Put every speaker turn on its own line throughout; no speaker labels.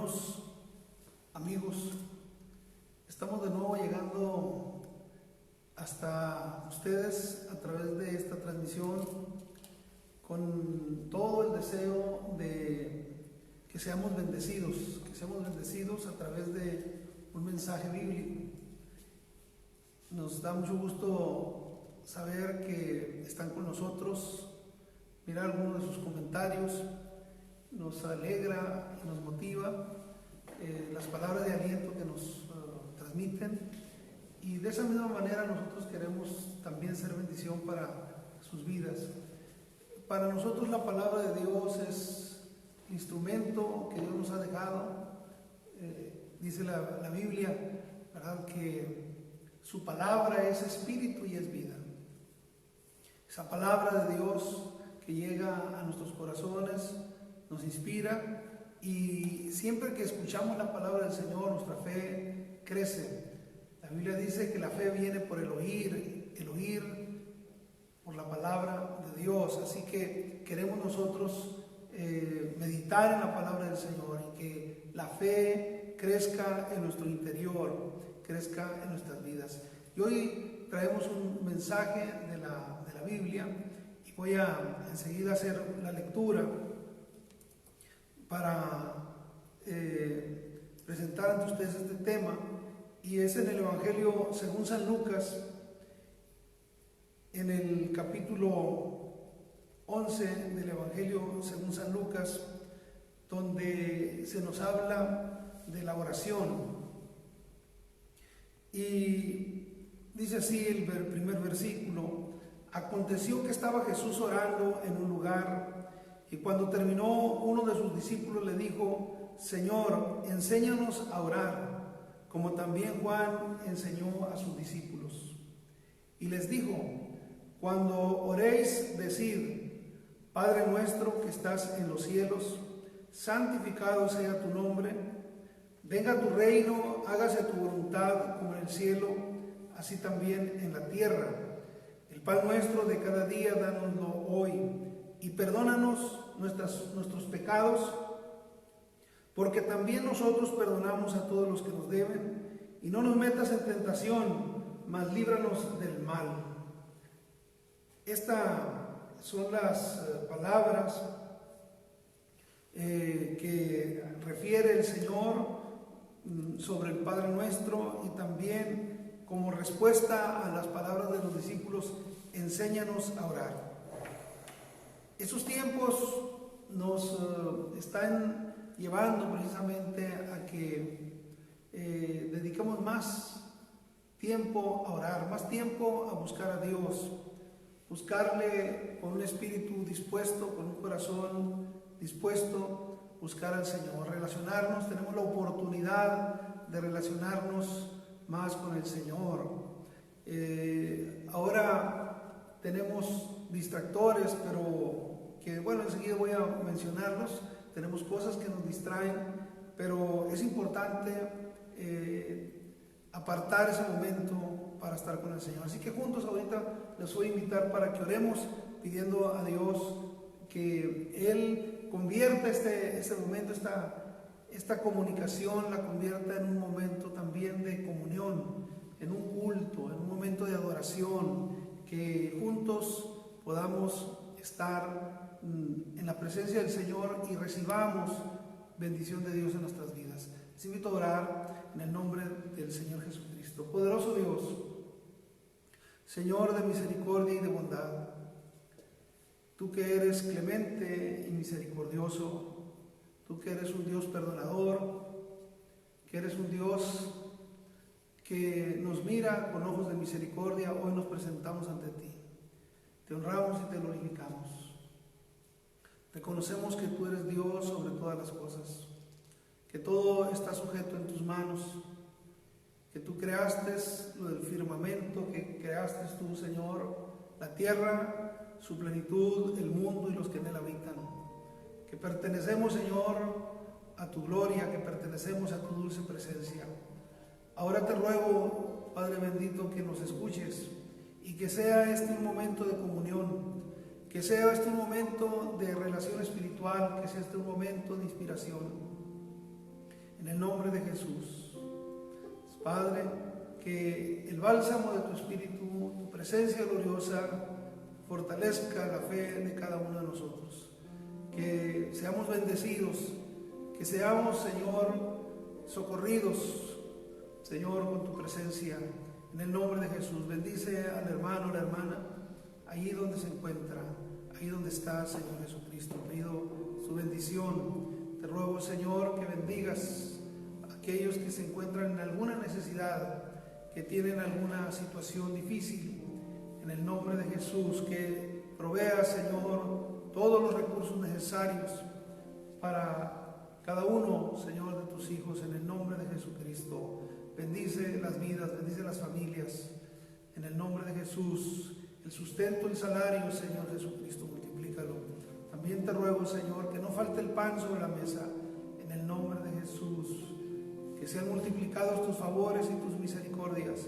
hermanos, amigos, estamos de nuevo llegando hasta ustedes a través de esta transmisión con todo el deseo de que seamos bendecidos a través de un mensaje bíblico. Nos da mucho gusto saber que están con nosotros, mirar algunos de sus comentarios, nos alegra y nos motiva las palabras de aliento que nos transmiten, y de esa misma manera nosotros queremos también ser bendición para sus vidas. Para nosotros la palabra de Dios es el instrumento que Dios nos ha dejado. Dice la Biblia, ¿verdad?, que su palabra es espíritu y es vida. Esa palabra de Dios que llega a nuestros corazones nos inspira, y siempre que escuchamos la palabra del Señor, nuestra fe crece. La Biblia dice que la fe viene por el oír por la palabra de Dios. Así que queremos nosotros meditar en la palabra del Señor, y que la fe crezca en nuestro interior, crezca en nuestras vidas. Y hoy traemos un mensaje de la Biblia, y voy a enseguida hacer la lectura para presentar ante ustedes este tema, y es en el Evangelio según San Lucas, en el capítulo 11 del Evangelio según San Lucas, donde se nos habla de la oración. Y dice así el primer versículo: aconteció que estaba Jesús orando en un lugar, y cuando terminó, uno de sus discípulos le dijo: Señor, enséñanos a orar, como también Juan enseñó a sus discípulos. Y les dijo: cuando oréis, decid: Padre nuestro que estás en los cielos, santificado sea tu nombre, venga tu reino, hágase tu voluntad como en el cielo, así también en la tierra. El pan nuestro de cada día, dánoslo hoy, y perdónanos nuestros pecados, porque también nosotros perdonamos a todos los que nos deben, y no nos metas en tentación, mas líbranos del mal. Estas son las palabras que refiere el Señor sobre el Padre Nuestro, y también como respuesta a las palabras de los discípulos: enséñanos a orar. Esos tiempos nos están llevando precisamente a que dediquemos más tiempo a orar, más tiempo a buscar a Dios, buscarle con un espíritu dispuesto, con un corazón dispuesto, buscar al Señor, relacionarnos. Tenemos la oportunidad de relacionarnos más con el Señor. Ahora tenemos distractores, pero que bueno, enseguida voy a mencionarlos. Tenemos cosas que nos distraen, pero es importante apartar ese momento para estar con el Señor. Así que juntos ahorita les voy a invitar para que oremos, pidiendo a Dios que Él convierta este momento, esta comunicación, la convierta en un momento también de comunión, en un culto, en un momento de adoración, que juntos podamos estar en la presencia del Señor y recibamos bendición de Dios en nuestras vidas. Les invito a orar en el nombre del Señor Jesucristo. Poderoso Dios, Señor de misericordia y de bondad, tú que eres clemente y misericordioso, tú que eres un Dios perdonador, que eres un Dios que nos mira con ojos de misericordia, hoy nos presentamos ante ti. Te honramos y te glorificamos. Reconocemos que tú eres Dios sobre todas las cosas, que todo está sujeto en tus manos, que tú creaste lo del firmamento, que creaste tú, Señor, la tierra, su plenitud, el mundo y los que en él habitan, que pertenecemos, Señor, a tu gloria, que pertenecemos a tu dulce presencia. Ahora te ruego, Padre bendito, que nos escuches, y que sea este un momento de comunión, que sea este un momento de relación espiritual, que sea este un momento de inspiración. en el nombre de Jesús. Padre, que el bálsamo de tu Espíritu, tu presencia gloriosa, fortalezca la fe de cada uno de nosotros. Que seamos bendecidos, que seamos, Señor, socorridos, Señor, con tu presencia. En el nombre de Jesús, bendice al hermano, a la hermana, allí donde se encuentra, ahí donde está, Señor Jesucristo. Pido su bendición. Te ruego, Señor, que bendigas a aquellos que se encuentran en alguna necesidad, que tienen alguna situación difícil. En el nombre de Jesús, que provea, Señor, todos los recursos necesarios para cada uno, Señor, de tus hijos. En el nombre de Jesucristo, bendice las vidas, bendice las familias. En el nombre de Jesús, el sustento, el salario, Señor Jesucristo, multiplícalo. También te ruego, Señor, que no falte el pan sobre la mesa. En el nombre de Jesús, que sean multiplicados tus favores y tus misericordias.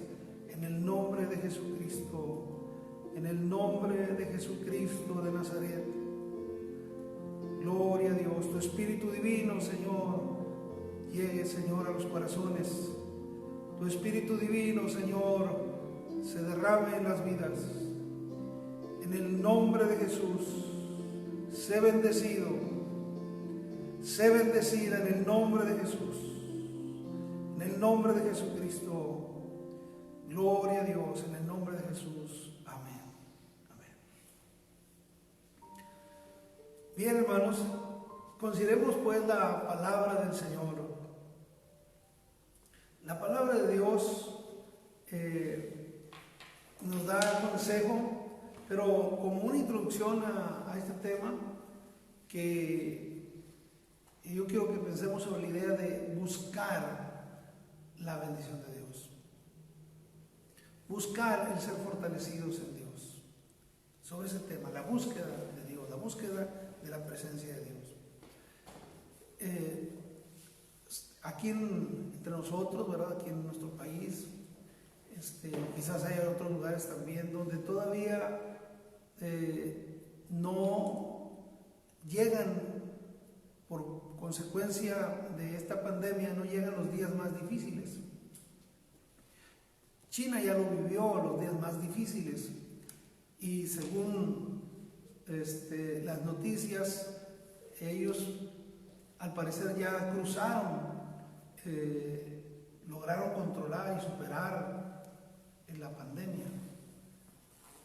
En el nombre de Jesucristo, en el nombre de Jesucristo de Nazaret. Gloria a Dios. Tu Espíritu Divino, Señor, llegue, Señor, a los corazones. Tu Espíritu Divino, Señor, se derrame en las vidas. En el nombre de Jesús, sé bendecido, sé bendecida en el nombre de Jesús. En el nombre de Jesucristo, gloria a Dios, en el nombre de Jesús. Amén. Amén. Bien, hermanos, consideremos pues la palabra del Señor. La palabra de Dios nos da consejo, pero como una introducción a este tema, que yo quiero que pensemos sobre la idea de buscar la bendición de Dios. Buscar el ser fortalecidos en Dios. Sobre ese tema, la búsqueda de Dios, la búsqueda de la presencia de Dios. Aquí entre nosotros, ¿verdad? Aquí en nuestro país, quizás haya otros lugares también donde todavía no llegan, por consecuencia de esta pandemia, no llegan los días más difíciles. China ya lo vivió, los días más difíciles, y según las noticias, ellos al parecer ya cruzaron, lograron controlar y superar en la pandemia.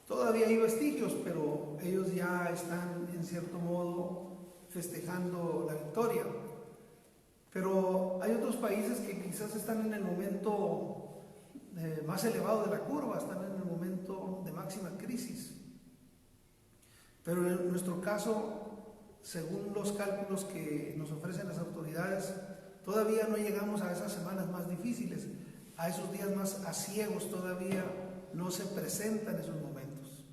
Todavía hay vestigios, pero ellos ya están en cierto modo festejando la victoria. Pero hay otros países que quizás están en el momento más elevado de la curva, están en el momento de máxima crisis. Pero en nuestro caso, según los cálculos que nos ofrecen las autoridades, todavía no llegamos a esas semanas más difíciles, a esos días más aciagos. Todavía no se presentan esos momentos.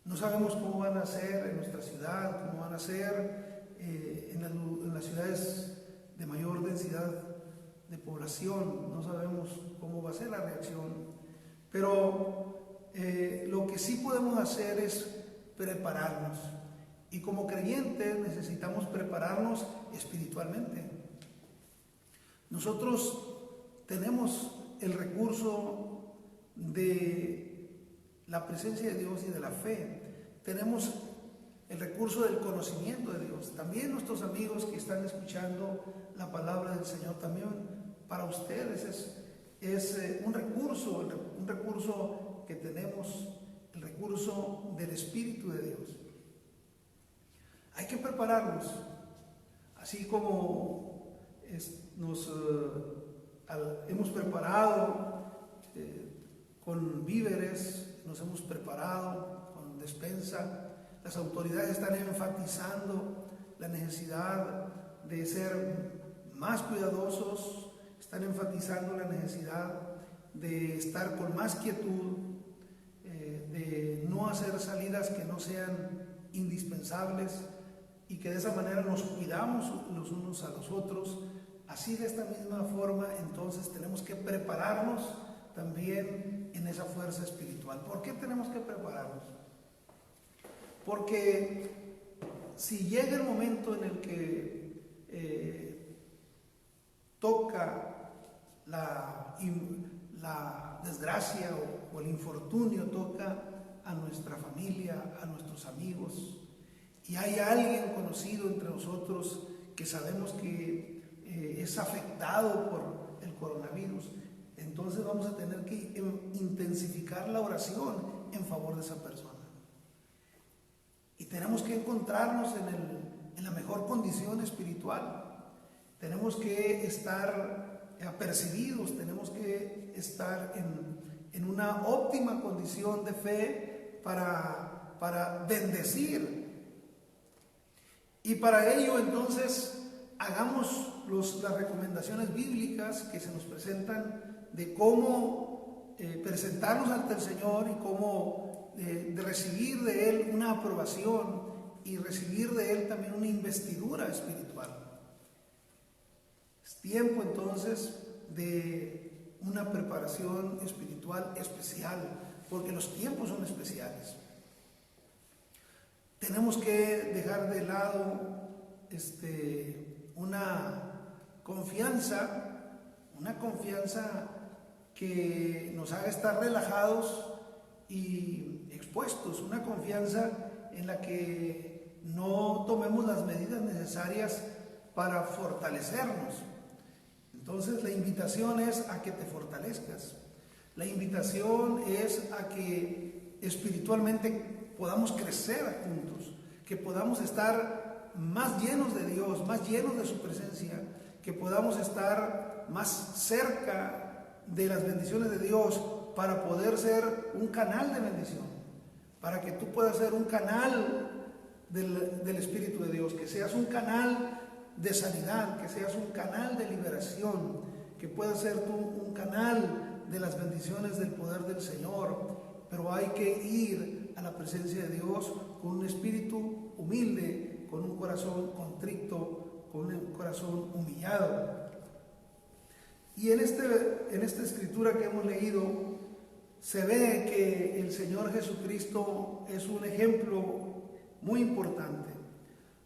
No sabemos cómo van a ser en nuestra ciudad, cómo van a ser en las ciudades de mayor densidad de población. No sabemos cómo va a ser la reacción. Pero lo que sí podemos hacer es prepararnos. Y como creyentes necesitamos prepararnos espiritualmente. Nosotros tenemos el recurso de la presencia de Dios y de la fe. Tenemos el recurso del conocimiento de Dios. También nuestros amigos que están escuchando la palabra del Señor, también para ustedes es un recurso que tenemos, el recurso del Espíritu de Dios. Hay que prepararnos, así como nos hemos preparado con víveres, nos hemos preparado con despensa. Las autoridades están enfatizando la necesidad de ser más cuidadosos, están enfatizando la necesidad de estar con más quietud, de no hacer salidas que no sean indispensables, y que de esa manera nos cuidamos los unos a los otros. Así, de esta misma forma, entonces tenemos que prepararnos también en esa fuerza espiritual. ¿Por qué tenemos que prepararnos? Porque si llega el momento en el que toca la desgracia o el infortunio, toca a nuestra familia, a nuestros amigos, y hay alguien conocido entre nosotros que sabemos que es afectado por el coronavirus, entonces vamos a tener que intensificar la oración en favor de esa persona. Y tenemos que encontrarnos en la mejor condición espiritual. Tenemos que estar apercibidos, tenemos que estar en una óptima condición de fe para bendecir. Y para ello, entonces, hagamos las recomendaciones bíblicas que se nos presentan de cómo presentarnos ante el Señor y cómo de recibir de Él una aprobación y recibir de Él también una investidura espiritual. Es tiempo entonces de una preparación espiritual especial, porque los tiempos son especiales. Tenemos que dejar de lado una confianza que nos haga estar relajados y expuestos, una confianza en la que no tomemos las medidas necesarias para fortalecernos. Entonces la invitación es a que te fortalezcas, la invitación es a que espiritualmente podamos crecer juntos, que podamos estar más llenos de Dios, más llenos de su presencia, que podamos estar más cerca de las bendiciones de Dios para poder ser un canal de bendición, para que tú puedas ser un canal del Espíritu de Dios, que seas un canal de sanidad, que seas un canal de liberación, que puedas ser tú un canal de las bendiciones del poder del Señor. Pero hay que ir a la presencia de Dios con un espíritu humilde, con un corazón contrito, con un corazón humillado. Y en esta escritura que hemos leído, se ve que el Señor Jesucristo es un ejemplo muy importante.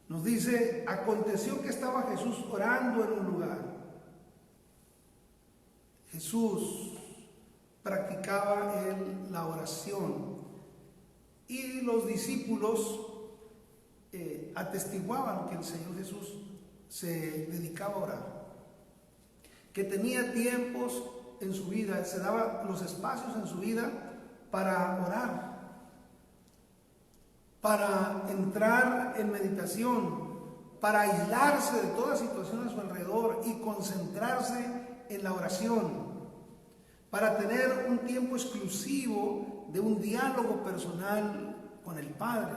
Nos dice: aconteció que estaba Jesús orando en un lugar. Jesús practicaba la oración y los discípulos atestiguaban que el Señor Jesús se dedicaba a orar, que tenía tiempos en su vida, se daba los espacios en su vida para orar, para entrar en meditación, para aislarse de toda situación a su alrededor y concentrarse en la oración, para tener un tiempo exclusivo de un diálogo personal con el Padre.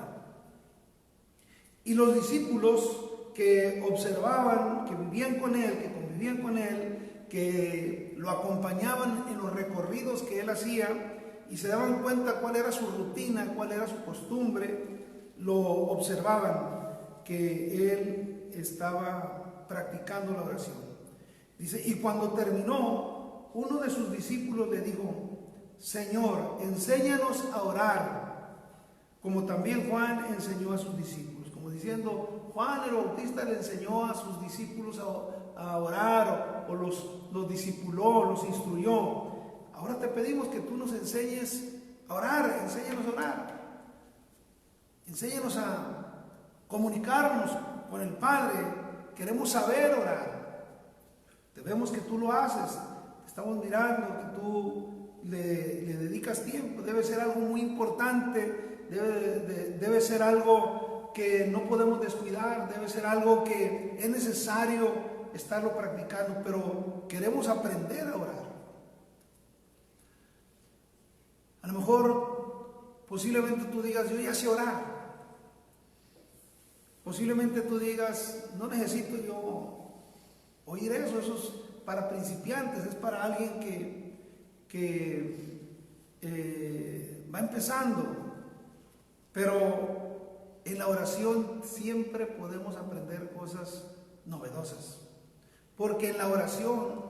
Y los discípulos que observaban, que vivían con Él, que convivían con Él, que lo acompañaban en los recorridos que Él hacía y se daban cuenta cuál era su rutina, cuál era su costumbre, lo observaban, que Él estaba practicando la oración. Dice: y cuando terminó, uno de sus discípulos le dijo: Señor, enséñanos a orar, como también Juan enseñó a sus discípulos. Como diciendo, Juan el Bautista le enseñó a sus discípulos a orar, o los discipuló, los instruyó. Ahora te pedimos que tú nos enseñes a orar, enséñanos a orar. Enséñanos a comunicarnos con el Padre. Queremos saber orar. Vemos que tú lo haces. Estamos mirando que tú le dedicas tiempo. Debe ser algo muy importante, debe ser algo que no podemos descuidar, debe ser algo que es necesario estarlo practicando, pero queremos aprender a orar. A lo mejor, posiblemente tú digas: yo ya sé orar. Posiblemente tú digas: no necesito yo oír eso, eso es para principiantes, es para alguien que va empezando. Pero en la oración siempre podemos aprender cosas novedosas, porque en la oración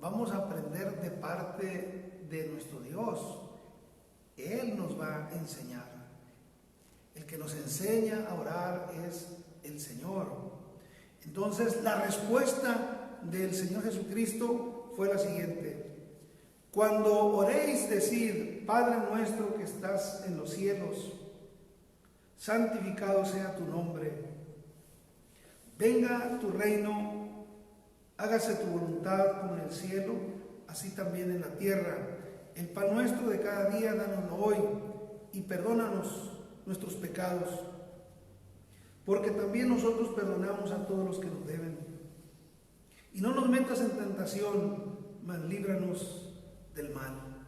vamos a aprender de parte de nuestro Dios. Él nos va a enseñar. El que nos enseña a orar es el Señor. Entonces la respuesta del Señor Jesucristo fue la siguiente: cuando oréis, decid: Padre nuestro que estás en los cielos, santificado sea tu nombre, venga tu reino, hágase tu voluntad como en el cielo, así también en la tierra. El pan nuestro de cada día, dánoslo hoy, y perdónanos nuestros pecados, porque también nosotros perdonamos a todos los que nos deben. Y no nos metas en tentación, mas líbranos del mal.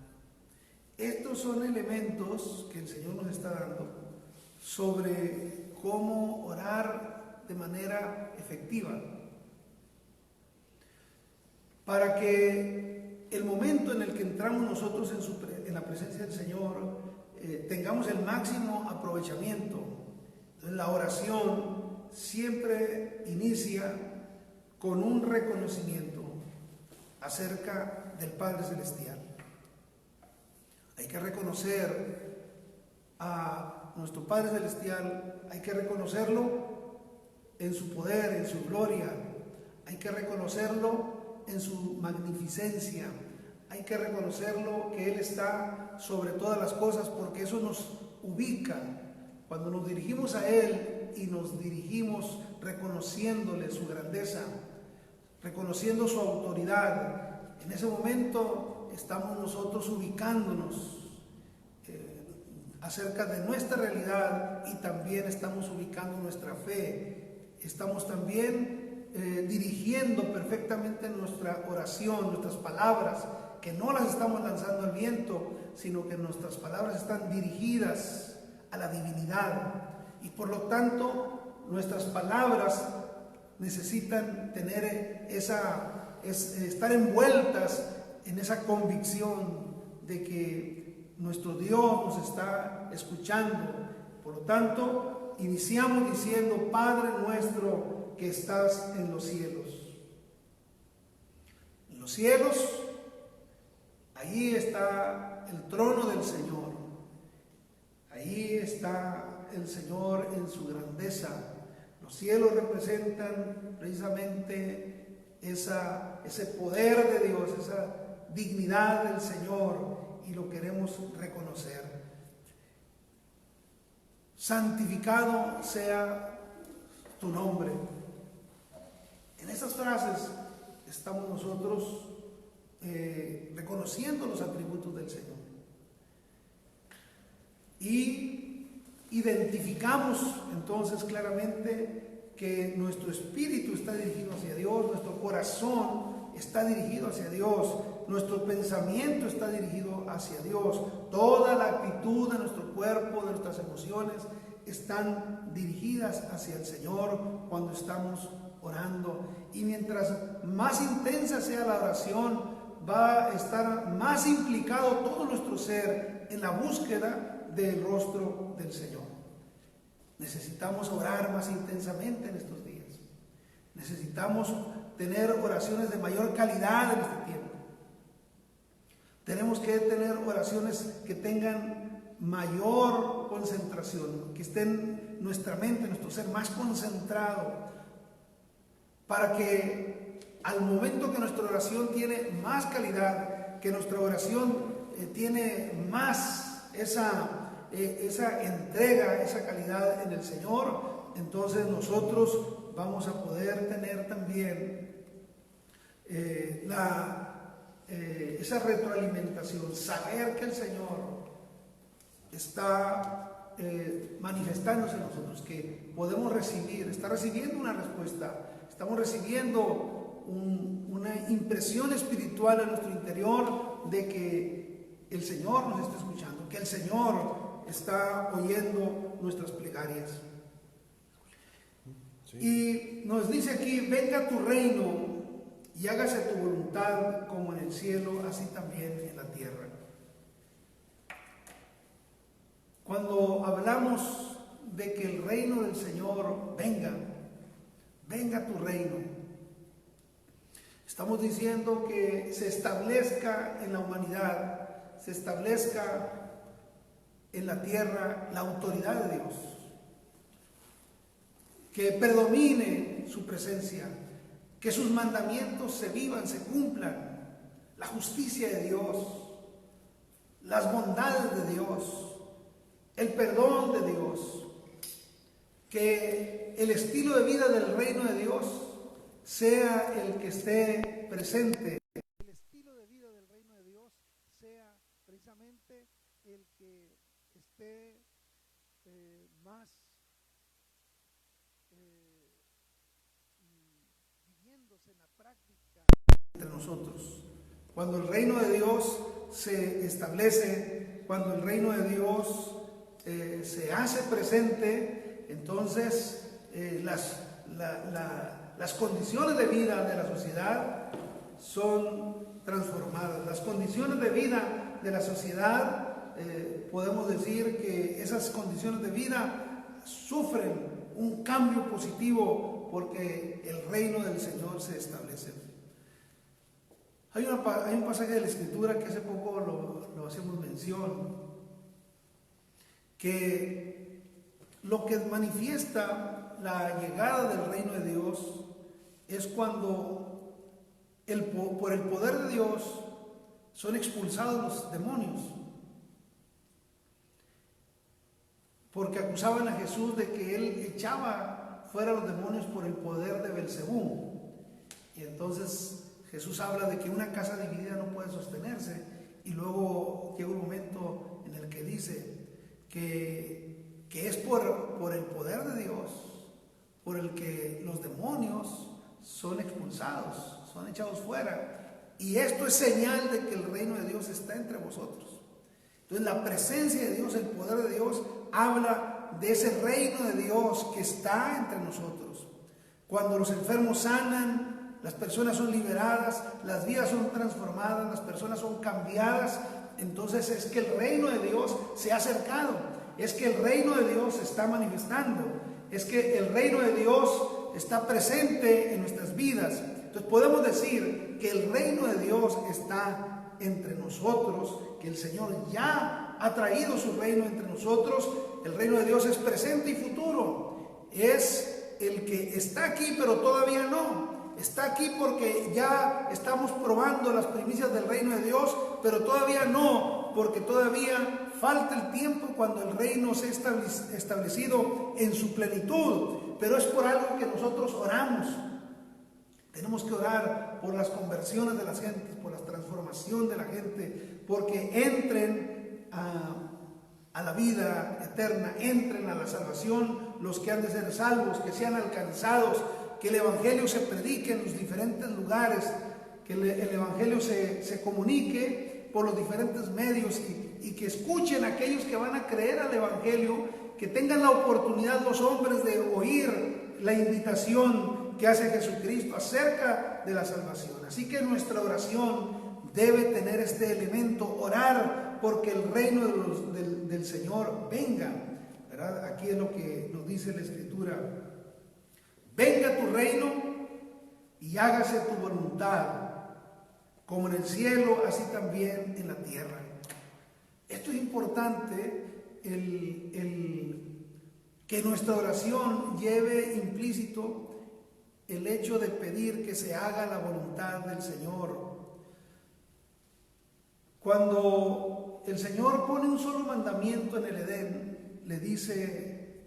Estos son elementos que el Señor nos está dando sobre cómo orar de manera efectiva, para que el momento en el que entramos nosotros en la presencia del Señor tengamos el máximo aprovechamiento. Entonces, la oración siempre inicia con un reconocimiento acerca del Padre Celestial. Hay que reconocer a nuestro Padre Celestial, hay que reconocerlo en su poder, en su gloria, hay que reconocerlo en su magnificencia, hay que reconocerlo que Él está sobre todas las cosas, porque eso nos ubica. Cuando nos dirigimos a Él y nos dirigimos reconociéndole su grandeza, reconociendo su autoridad, en ese momento estamos nosotros ubicándonos acerca de nuestra realidad, y también estamos ubicando nuestra fe. Estamos también dirigiendo perfectamente nuestra oración, nuestras palabras, que no las estamos lanzando al viento, sino que nuestras palabras están dirigidas a la divinidad, y por lo tanto nuestras palabras necesitan tener estar envueltas en esa convicción de que nuestro Dios nos está escuchando. Por lo tanto, iniciamos diciendo: Padre nuestro que estás en los cielos. En los cielos, allí está el trono del Señor. Ahí está el Señor en su grandeza. Los cielos representan precisamente ese poder de Dios, esa dignidad del Señor, y lo queremos reconocer. Santificado sea tu nombre. En esas frases estamos nosotros reconociendo los atributos del Señor. Y identificamos entonces claramente que nuestro espíritu está dirigido hacia Dios, nuestro corazón está dirigido hacia Dios, nuestro pensamiento está dirigido hacia Dios, toda la actitud de nuestro cuerpo, de nuestras emociones, están dirigidas hacia el Señor cuando estamos orando. Y mientras más intensa sea la oración, va a estar más implicado todo nuestro ser en la búsqueda del rostro del Señor. Necesitamos orar más intensamente en estos días. Necesitamos tener oraciones de mayor calidad en este tiempo. Tenemos que tener oraciones que tengan mayor concentración, que estén nuestra mente, nuestro ser más concentrado, para que al momento que nuestra oración tiene más calidad, que nuestra oración tiene más esa entrega, esa calidad en el Señor, entonces nosotros vamos a poder tener también esa retroalimentación, saber que el Señor está manifestándose en nosotros, que podemos está recibiendo una respuesta, estamos recibiendo una impresión espiritual en nuestro interior de que el Señor nos está escuchando, que el Señor está oyendo nuestras plegarias. Sí. Y nos dice aquí: venga tu reino y hágase tu voluntad como en el cielo, así también en la tierra. Cuando hablamos de que el reino del Señor venga tu reino, estamos diciendo que se establezca en la humanidad, se establezca en la tierra la autoridad de Dios, que predomine su presencia, que sus mandamientos se vivan, se cumplan, la justicia de Dios, las bondades de Dios, el perdón de Dios, que el estilo de vida del reino de Dios sea el que esté presente. El estilo de vida del reino de Dios sea precisamente el que esté más viviéndose en la práctica entre nosotros. Cuando el reino de Dios se establece, cuando el reino de Dios se hace presente, entonces las condiciones de vida de la sociedad son transformadas. Las condiciones de vida de la sociedad, podemos decir que esas condiciones de vida sufren un cambio positivo porque el reino del Señor se establece. Hay un pasaje de la Escritura que hace poco lo hacemos mención, que lo que manifiesta la llegada del reino de Dios es cuando por el poder de Dios son expulsados los demonios, porque acusaban a Jesús de que él echaba fuera a los demonios por el poder de Belcebú. Y entonces Jesús habla de que una casa dividida no puede sostenerse, y luego llega un momento en el que dice que es por el poder de Dios por el que los demonios son expulsados, son echados fuera, y esto es señal de que el reino de Dios está entre vosotros. Entonces la presencia de Dios, el poder de Dios, habla de ese reino de Dios que está entre nosotros. Cuando los enfermos sanan, las personas son liberadas, las vidas son transformadas, las personas son cambiadas, entonces es que el reino de Dios se ha acercado, es que el reino de Dios se está manifestando, es que el reino de Dios está presente en nuestras vidas. Entonces podemos decir que el reino de Dios está entre nosotros, que el Señor ya ha traído su reino entre nosotros. El reino de Dios es presente y futuro, es el que está aquí pero todavía no. Está aquí porque ya estamos probando las primicias del reino de Dios, pero todavía no, porque todavía falta el tiempo cuando el reino sea establecido en su plenitud. Pero es por algo que nosotros oramos. Tenemos que orar por las conversiones de las gentes, por la transformación de la gente, porque entren a la vida eterna, entren a la salvación los que han de ser salvos, que sean alcanzados, que el Evangelio se predique en los diferentes lugares, que el Evangelio se comunique por los diferentes medios y que escuchen a aquellos que van a creer al Evangelio, que tengan la oportunidad los hombres de oír la invitación que hace Jesucristo acerca de la salvación. Así que nuestra oración debe tener este elemento, orar porque el reino del Señor venga, ¿verdad? Aquí es lo que nos dice la Escritura: venga tu reino y hágase tu voluntad, como en el cielo, así también en la tierra. Esto es importante, que nuestra oración lleve implícito el hecho de pedir que se haga la voluntad del Señor. Cuando el Señor pone un solo mandamiento en el Edén, le dice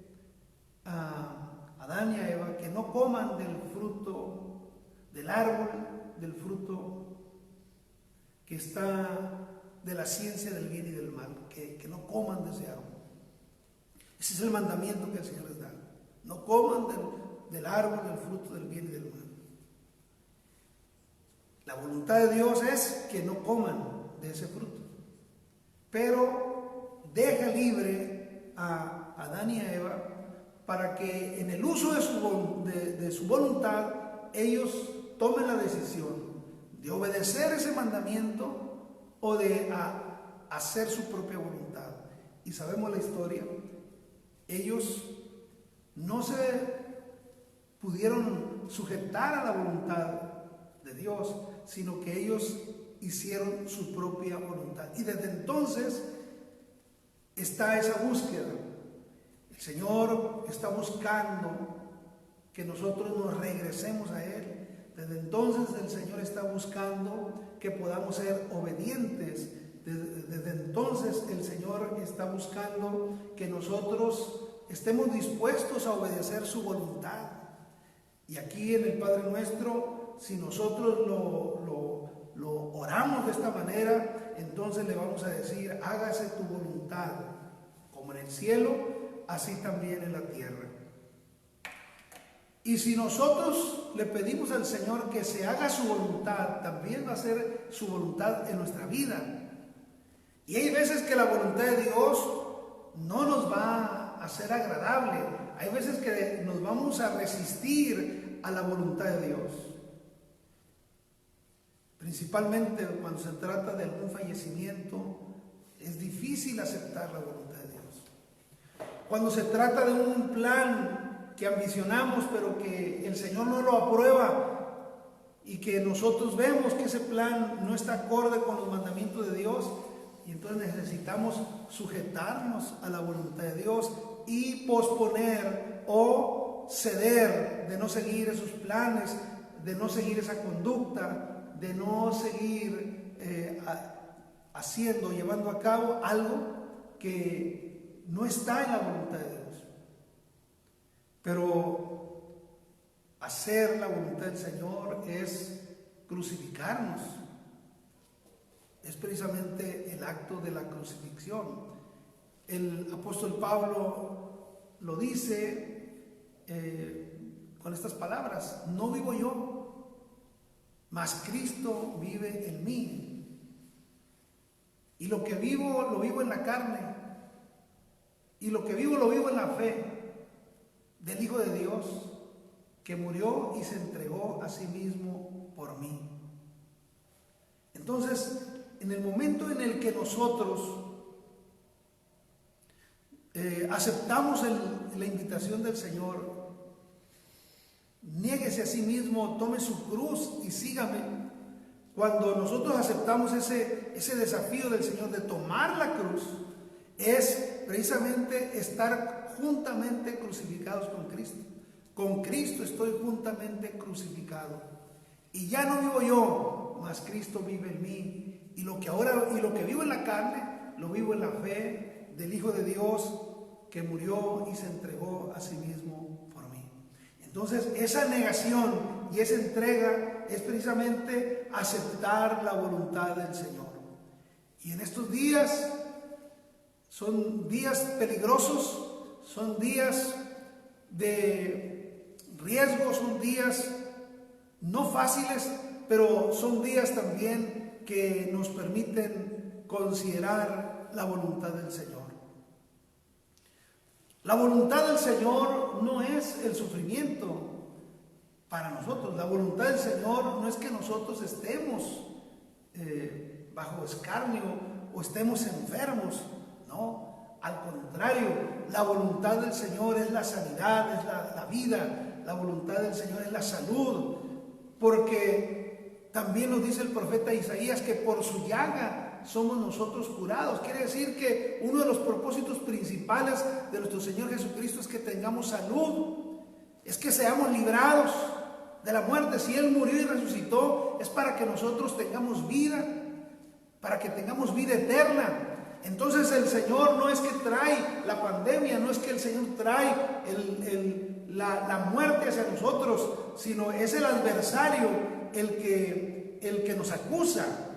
a Adán y a Eva que no coman del fruto, del árbol, del fruto que está de la ciencia del bien y del mal, que no coman de ese árbol. Ese es el mandamiento que el Señor les da: no coman del árbol, del fruto del bien y del mal. La voluntad de Dios es que no coman de ese fruto, pero deja libre a Adán y a Eva para que en el uso de su voluntad ellos tomen la decisión de obedecer ese mandamiento o de hacer su propia voluntad. Y sabemos la historia: ellos no se pudieron sujetar a la voluntad de Dios, sino que ellos hicieron su propia voluntad. Y desde entonces está esa búsqueda. El Señor está buscando que nosotros nos regresemos a Él, Desde entonces el Señor está buscando que podamos ser obedientes. Desde entonces el Señor está buscando que nosotros estemos dispuestos a obedecer su voluntad. Y aquí en el Padre Nuestro, si nosotros lo oramos de esta manera, entonces le vamos a decir: hágase tu voluntad, como en el cielo, así también en la tierra. Y si nosotros le pedimos al Señor que se haga su voluntad, también va a ser su voluntad en nuestra vida. Y hay veces que la voluntad de Dios no nos va a ser agradable. Hay veces que nos vamos a resistir a la voluntad de Dios. Principalmente cuando se trata de algún fallecimiento, es difícil aceptar la voluntad de Dios. Cuando se trata de un plan que ambicionamos, pero que el Señor no lo aprueba y que nosotros vemos que ese plan no está acorde con los mandamientos de Dios, y entonces necesitamos sujetarnos a la voluntad de Dios y posponer o ceder de no seguir esos planes, de no seguir esa conducta, de no seguir haciendo, llevando a cabo algo que no está en la voluntad de Dios. Pero hacer la voluntad del Señor es crucificarnos. Es precisamente el acto de la crucifixión. El apóstol Pablo lo dice con estas palabras: no vivo yo, mas Cristo vive en mí. Y lo que vivo, lo vivo en la carne. Y lo que vivo, lo vivo en la fe del Hijo de Dios, que murió y se entregó a sí mismo por mí. Entonces, en el momento en el que nosotros aceptamos la invitación del Señor, niéguese a sí mismo, tome su cruz y sígame. Cuando nosotros aceptamos ese desafío del Señor de tomar la cruz, es precisamente estar juntamente crucificados con Cristo. Con Cristo estoy juntamente crucificado. Y ya no vivo yo, mas Cristo vive en mí. Y lo que vivo en la carne, lo vivo en la fe del Hijo de Dios, que murió y se entregó a sí mismo por mí. Entonces, esa negación y esa entrega es precisamente aceptar la voluntad del Señor. Y en estos días son días peligrosos, son días de riesgo, son días no fáciles, pero son días también que nos permiten considerar la voluntad del Señor. La voluntad del Señor no es el sufrimiento para nosotros. La voluntad del Señor no es que nosotros estemos bajo escarnio o estemos enfermos. No, al contrario, la voluntad del Señor es la sanidad, es la vida. La voluntad del Señor es la salud, porque también nos dice el profeta Isaías que por su llaga somos nosotros curados. Quiere decir que uno de los propósitos principales de nuestro Señor Jesucristo es que tengamos salud, es que seamos librados de la muerte. Si Él murió y resucitó, es para que nosotros tengamos vida, para que tengamos vida eterna. Entonces el Señor no es que trae la pandemia, no es que el Señor trae la muerte hacia nosotros, sino es el adversario el que nos acusa.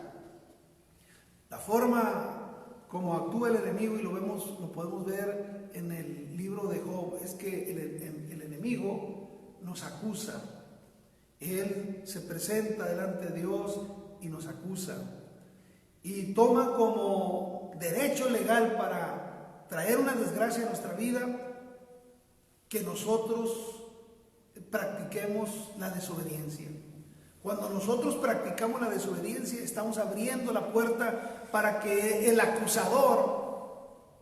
La forma como actúa el enemigo, y lo podemos ver en el libro de Job, es que el enemigo nos acusa. Él se presenta delante de Dios y nos acusa. Y toma como derecho legal para traer una desgracia a nuestra vida que nosotros practiquemos la desobediencia. Cuando nosotros practicamos la desobediencia, estamos abriendo la puerta para que el acusador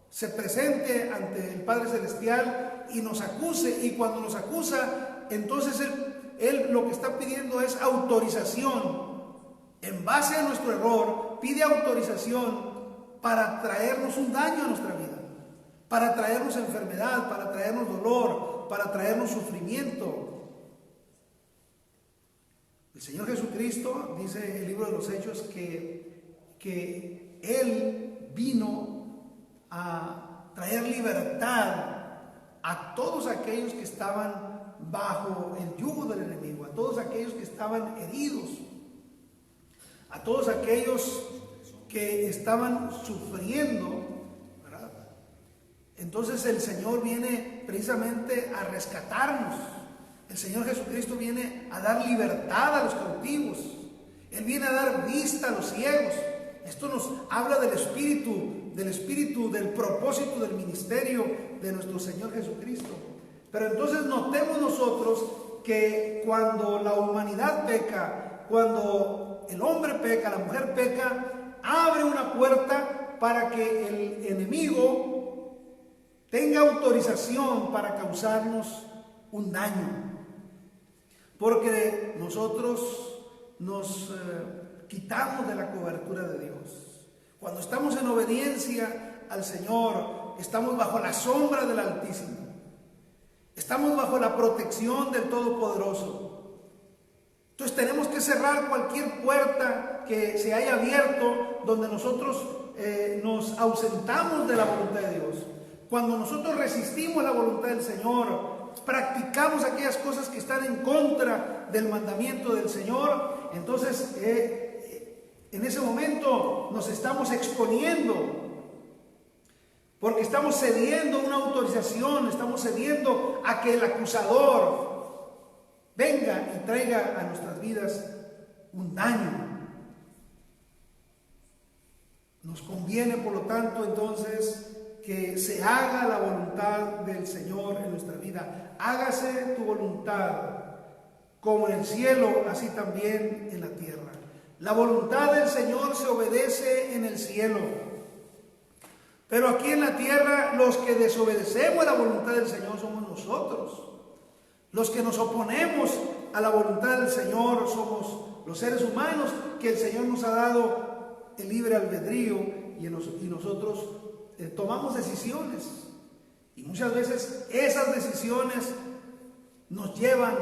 se presente ante el Padre Celestial y nos acuse. Y cuando nos acusa, entonces él lo que está pidiendo es autorización. En base a nuestro error, pide autorización para traernos un daño a nuestra vida, para traernos enfermedad, para traernos dolor, para traernos sufrimiento. El Señor Jesucristo, dice el libro de los Hechos, que Él vino a traer libertad a todos aquellos que estaban bajo el yugo del enemigo, a todos aquellos que estaban heridos, a todos aquellos que estaban sufriendo, ¿verdad? Entonces el Señor viene precisamente a rescatarnos. El Señor Jesucristo viene a dar libertad a los cautivos. Él viene a dar vista a los ciegos. Esto nos habla del espíritu, del propósito del ministerio de nuestro Señor Jesucristo. Pero entonces notemos nosotros que cuando la humanidad peca, cuando el hombre peca, la mujer peca, abre una puerta para que el enemigo tenga autorización para causarnos un daño. Porque nosotros nos quitamos de la cobertura de Dios. Cuando estamos en obediencia al Señor, estamos bajo la sombra del Altísimo. Estamos bajo la protección del Todopoderoso. Entonces tenemos que cerrar cualquier puerta que se haya abierto donde nosotros nos ausentamos de la voluntad de Dios. Cuando nosotros resistimos la voluntad del Señor, practicamos aquellas cosas que están en contra del mandamiento del Señor, entonces en ese momento nos estamos exponiendo, porque estamos cediendo una autorización, estamos cediendo a que el acusador venga y traiga a nuestras vidas un daño. Nos conviene, por lo tanto, entonces, que se haga la voluntad del Señor en nuestra vida. Hágase tu voluntad, como en el cielo, así también en la tierra. La voluntad del Señor se obedece en el cielo. Pero aquí en la tierra, los que desobedecemos la voluntad del Señor somos nosotros. Los que nos oponemos a la voluntad del Señor somos los seres humanos, que el Señor nos ha dado el libre albedrío y nosotros tomamos decisiones. Y muchas veces esas decisiones nos llevan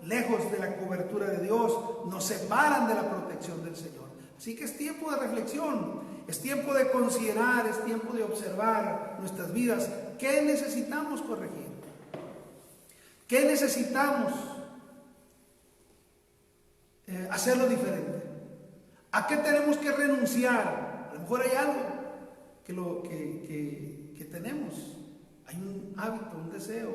lejos de la cobertura de Dios, nos separan de la protección del Señor. Así que es tiempo de reflexión, es tiempo de considerar, es tiempo de observar nuestras vidas. ¿Qué necesitamos corregir? ¿Qué necesitamos hacerlo diferente? ¿A qué tenemos que renunciar? A lo mejor hay algo que tenemos, hay un hábito, un deseo,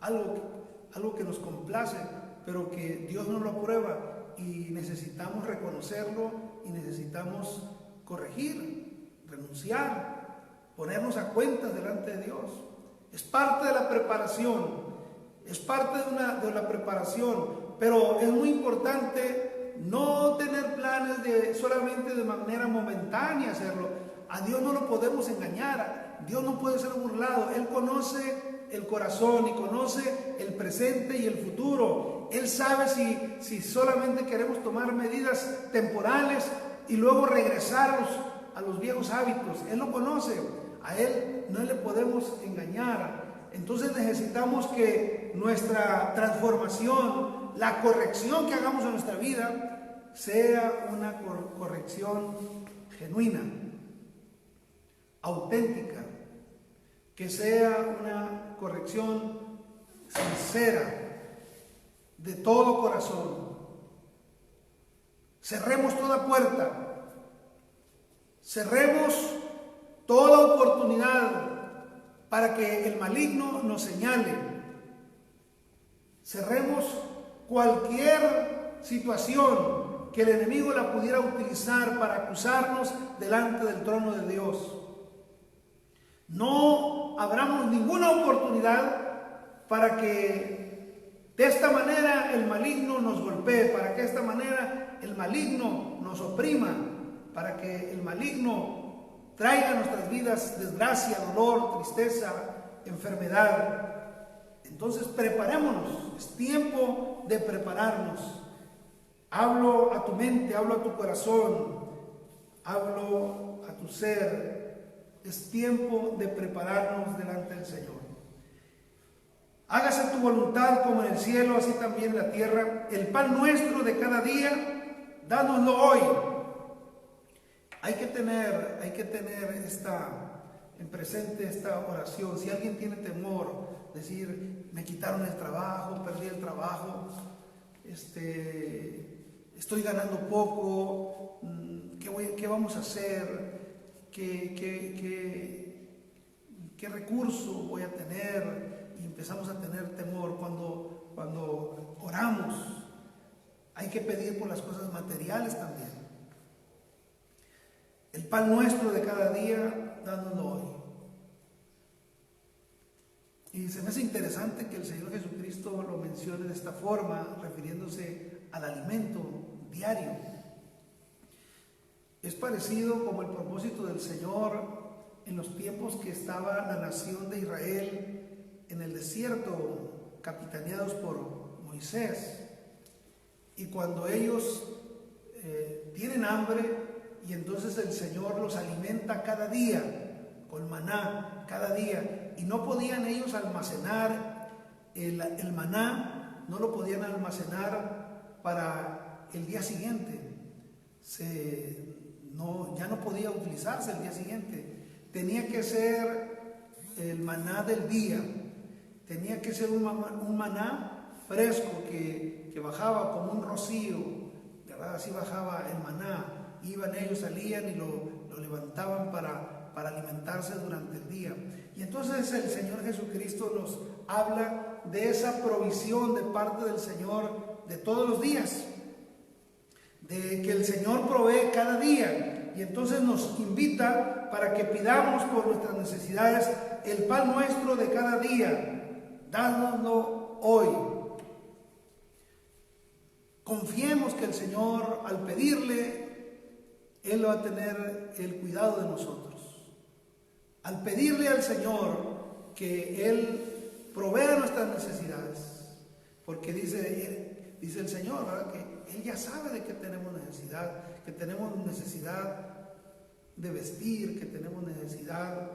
algo que nos complace, pero que Dios no lo aprueba y necesitamos reconocerlo y necesitamos corregir, renunciar, ponernos a cuentas delante de Dios. Es parte de la preparación, es parte de la preparación, pero es muy importante no tener planes solamente de manera momentánea hacerlo. A Dios no lo podemos engañar, Dios no puede ser burlado. Él conoce el corazón y conoce el presente y el futuro. Él sabe si solamente queremos tomar medidas temporales y luego regresar a los viejos hábitos. Él lo conoce, a Él no le podemos engañar. Entonces necesitamos que nuestra transformación, la corrección que hagamos en nuestra vida, sea una corrección genuina, auténtica, que sea una corrección sincera, de todo corazón. Cerremos toda puerta, cerremos toda oportunidad para que el maligno nos señale. Cerremos cualquier situación que el enemigo la pudiera utilizar para acusarnos delante del trono de Dios. No abramos ninguna oportunidad para que de esta manera el maligno nos golpee, para que de esta manera el maligno nos oprima, para que el maligno traiga a nuestras vidas desgracia, dolor, tristeza, enfermedad. Entonces preparémonos, es tiempo de prepararnos. Hablo a tu mente, hablo a tu corazón, hablo a tu ser. Es tiempo de prepararnos delante del Señor. Hágase tu voluntad como en el cielo, así también en la tierra. El pan nuestro de cada día, dánoslo hoy. Hay que tener en presente esta oración. Si alguien tiene temor, decir, me quitaron el trabajo, perdí el trabajo, estoy ganando poco, ¿qué vamos a hacer? ¿Qué recurso voy a tener? Y empezamos a tener temor. Cuando oramos, hay que pedir por las cosas materiales también. El pan nuestro de cada día, dánoslo hoy. Y se me hace interesante que el Señor Jesucristo lo mencione de esta forma, refiriéndose al alimento diario. Es parecido como el propósito del Señor en los tiempos que estaba la nación de Israel en el desierto, capitaneados por Moisés. Y cuando ellos tienen hambre, y entonces el Señor los alimenta cada día con maná, cada día, y no podían ellos almacenar el maná, no lo podían almacenar para el día siguiente. Ya no podía utilizarse el día siguiente. Tenía que ser el maná del día, tenía que ser un maná fresco que bajaba como un rocío, ¿verdad? Así bajaba el maná. Iban ellos, salían y lo levantaban para alimentarse durante el día. Y entonces el Señor Jesucristo nos habla de esa provisión de parte del Señor de todos los días, de que el Señor provee cada día. Y entonces nos invita para que pidamos por nuestras necesidades el pan nuestro de cada día, dándolo hoy. Confiemos que el Señor, al pedirle, Él va a tener el cuidado de nosotros. Al pedirle al Señor que Él provea nuestras necesidades, porque dice el Señor, ¿verdad?, que Él ya sabe de qué tenemos necesidad, que tenemos necesidad de vestir, que tenemos necesidad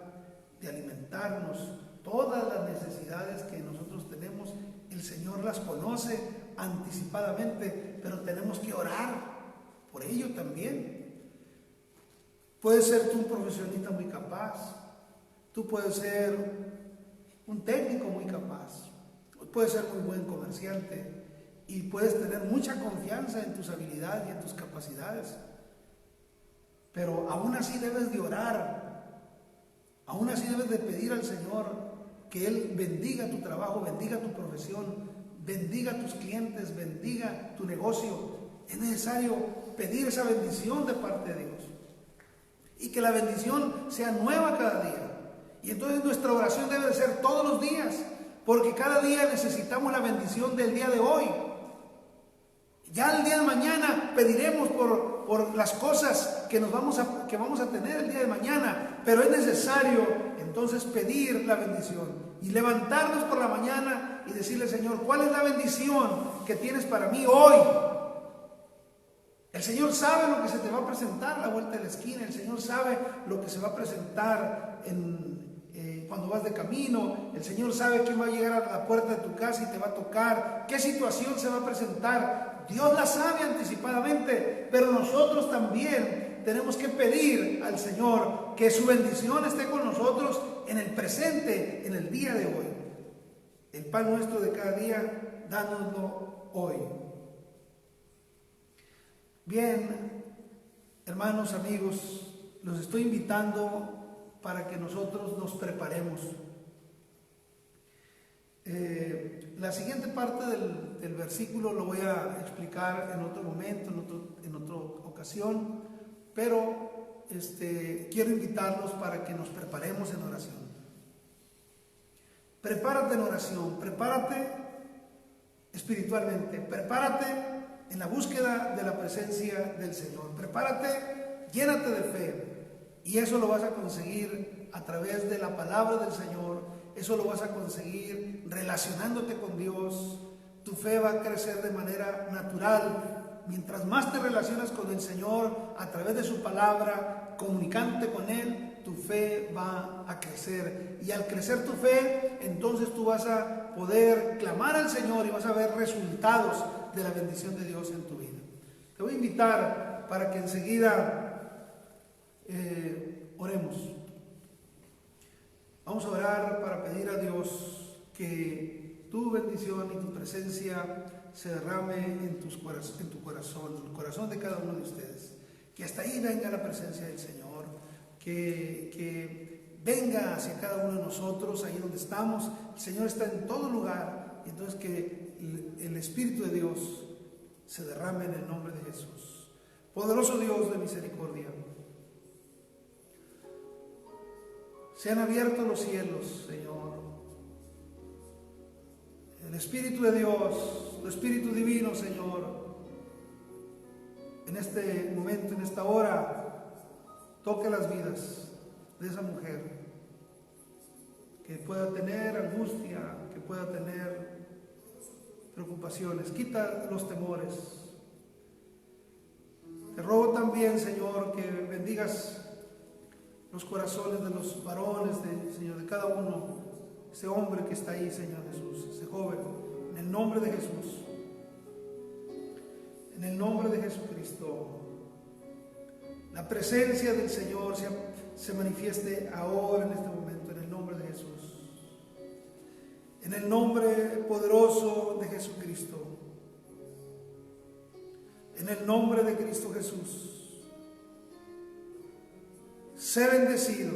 de alimentarnos. Todas las necesidades que nosotros tenemos, el Señor las conoce anticipadamente, pero tenemos que orar por ello también. Puedes ser tú un profesionista muy capaz, tú puedes ser un técnico muy capaz, puedes ser muy buen comerciante y puedes tener mucha confianza en tus habilidades y en tus capacidades, pero aún así debes de orar, aún así debes de pedir al Señor que Él bendiga tu trabajo, bendiga tu profesión, bendiga tus clientes, bendiga tu negocio. Es necesario pedir esa bendición de parte de Dios. Y que la bendición sea nueva cada día. Y entonces nuestra oración debe de ser todos los días, porque cada día necesitamos la bendición del día de hoy. Ya el día de mañana pediremos por las cosas que vamos a tener el día de mañana, pero es necesario entonces pedir la bendición y levantarnos por la mañana y decirle: Señor, ¿cuál es la bendición que tienes para mí hoy? El Señor sabe lo que se te va a presentar a la vuelta de la esquina. El Señor sabe lo que se va a presentar cuando vas de camino. El Señor sabe quién va a llegar a la puerta de tu casa y te va a tocar, qué situación se va a presentar. Dios la sabe anticipadamente, pero nosotros también tenemos que pedir al Señor que su bendición esté con nosotros en el presente, en el día de hoy. El pan nuestro de cada día, dánoslo hoy. Bien, hermanos, amigos, los estoy invitando para que nosotros nos preparemos. La siguiente parte del versículo lo voy a explicar en otro momento, en otra ocasión, pero quiero invitarlos para que nos preparemos en oración. Prepárate en oración, prepárate espiritualmente, prepárate en la búsqueda de la presencia del Señor. Prepárate, llénate de fe, y eso lo vas a conseguir a través de la palabra del Señor. Eso lo vas a conseguir relacionándote con Dios. Tu fe va a crecer de manera natural. Mientras más te relacionas con el Señor a través de su palabra, comunicándote con Él, tu fe va a crecer. Y al crecer tu fe, entonces tú vas a poder clamar al Señor y vas a ver resultados de la bendición de Dios en tu vida. Te voy a invitar para que enseguida oremos. Vamos a orar para pedir a Dios que tu bendición y tu presencia se derrame en tu corazón, en el corazón de cada uno de ustedes. Que hasta ahí venga la presencia del Señor, que venga hacia cada uno de nosotros, ahí donde estamos. El Señor está en todo lugar, y entonces que el Espíritu de Dios se derrame en el nombre de Jesús. Poderoso Dios de misericordia, sean abiertos los cielos, Señor. El Espíritu de Dios, el Espíritu divino, Señor, en este momento, en esta hora, toque las vidas de esa mujer que pueda tener angustia, que pueda tener preocupaciones. Quita los temores. Te ruego también, Señor, que bendigas los corazones de los varones, Señor, de cada uno, ese hombre que está ahí, Señor Jesús, ese joven, en el nombre de Jesús. En el nombre de Jesucristo, la presencia del Señor se manifieste ahora en este momento, en el nombre de Jesús. En el nombre poderoso de Jesucristo. En el nombre de Cristo Jesús. Sé bendecido.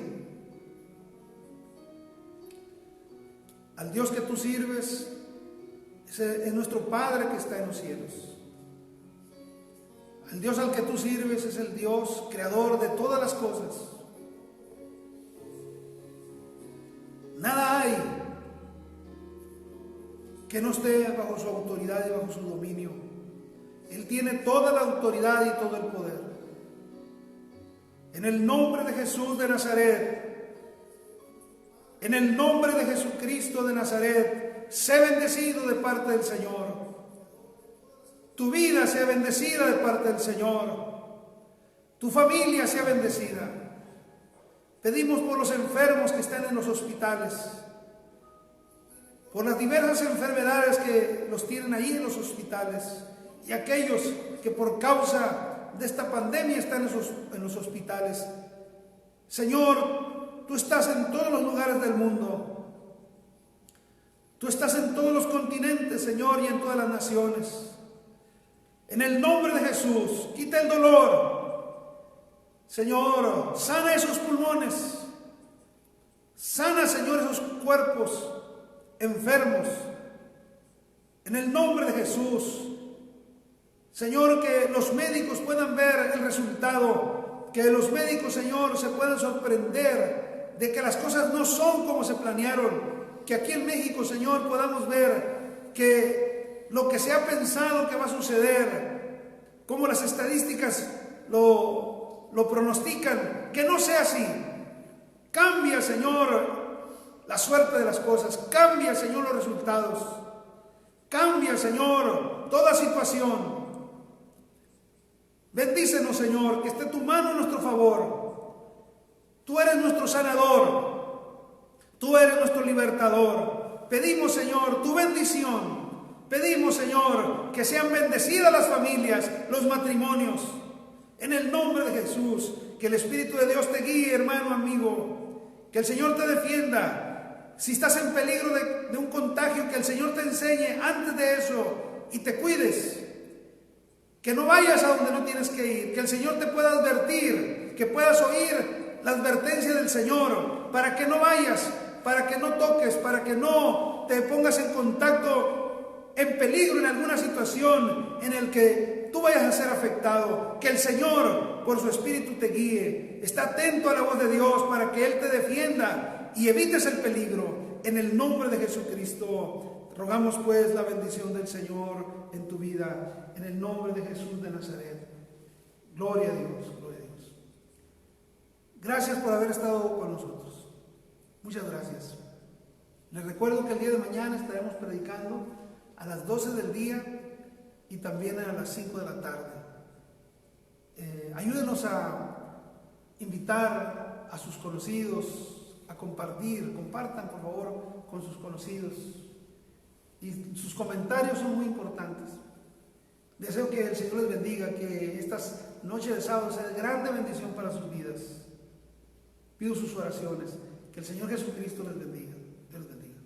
Al Dios que tú sirves es nuestro Padre que está en los cielos. El Dios al que tú sirves es el Dios creador de todas las cosas. Nada hay que no esté bajo su autoridad y bajo su dominio. Él tiene toda la autoridad y todo el poder. En el nombre de Jesús de Nazaret, en el nombre de Jesucristo de Nazaret, sé bendecido de parte del Señor. Tu vida sea bendecida de parte del Señor. Tu familia sea bendecida. Pedimos por los enfermos que están en los hospitales, por las diversas enfermedades que los tienen ahí en los hospitales, y aquellos que por causa de esta pandemia están en los hospitales. Señor, tú estás en todos los lugares del mundo. Tú estás en todos los continentes, Señor, y en todas las naciones. En el nombre de Jesús, quita el dolor. Señor, sana esos pulmones. Sana, Señor, esos cuerpos enfermos. En el nombre de Jesús. Señor, que los médicos puedan ver el resultado. Que los médicos, Señor, se puedan sorprender de que las cosas no son como se planearon. Que aquí en México, Señor, podamos ver que lo que se ha pensado que va a suceder, como las estadísticas lo pronostican, que no sea así. Cambia, Señor, la suerte de las cosas. Cambia, Señor, los resultados. Cambia, Señor, toda situación. Bendícenos, Señor, que esté tu mano a nuestro favor. Tú eres nuestro sanador. Tú eres nuestro libertador. Pedimos, Señor, tu bendición. Pedimos, Señor, que sean bendecidas las familias, los matrimonios. En el nombre de Jesús, que el Espíritu de Dios te guíe, hermano, amigo. Que el Señor te defienda. Si estás en peligro de un contagio, que el Señor te enseñe antes de eso y te cuides. Que no vayas a donde no tienes que ir. Que el Señor te pueda advertir, que puedas oír la advertencia del Señor, para que no vayas, para que no toques, para que no te pongas en contacto, en peligro en alguna situación en el que tú vayas a ser afectado. Que el Señor por su Espíritu te guíe. Está atento a la voz de Dios para que Él te defienda y evites el peligro. En el nombre de Jesucristo rogamos pues la bendición del Señor en tu vida, en el nombre de Jesús de Nazaret. Gloria a Dios, gloria a Dios. Gracias por haber estado con nosotros. Muchas gracias. Les recuerdo que el día de mañana estaremos predicando a las 12 del día y también a las 5 de la tarde. Ayúdenos a invitar a sus conocidos, a compartir. Compartan, por favor, con sus conocidos. Y sus comentarios son muy importantes. Deseo que el Señor les bendiga, que estas noches de sábado sean de grande bendición para sus vidas. Pido sus oraciones. Que el Señor Jesucristo les bendiga. Dios les bendiga.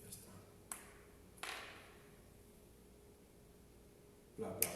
Ya está. Bla, bla.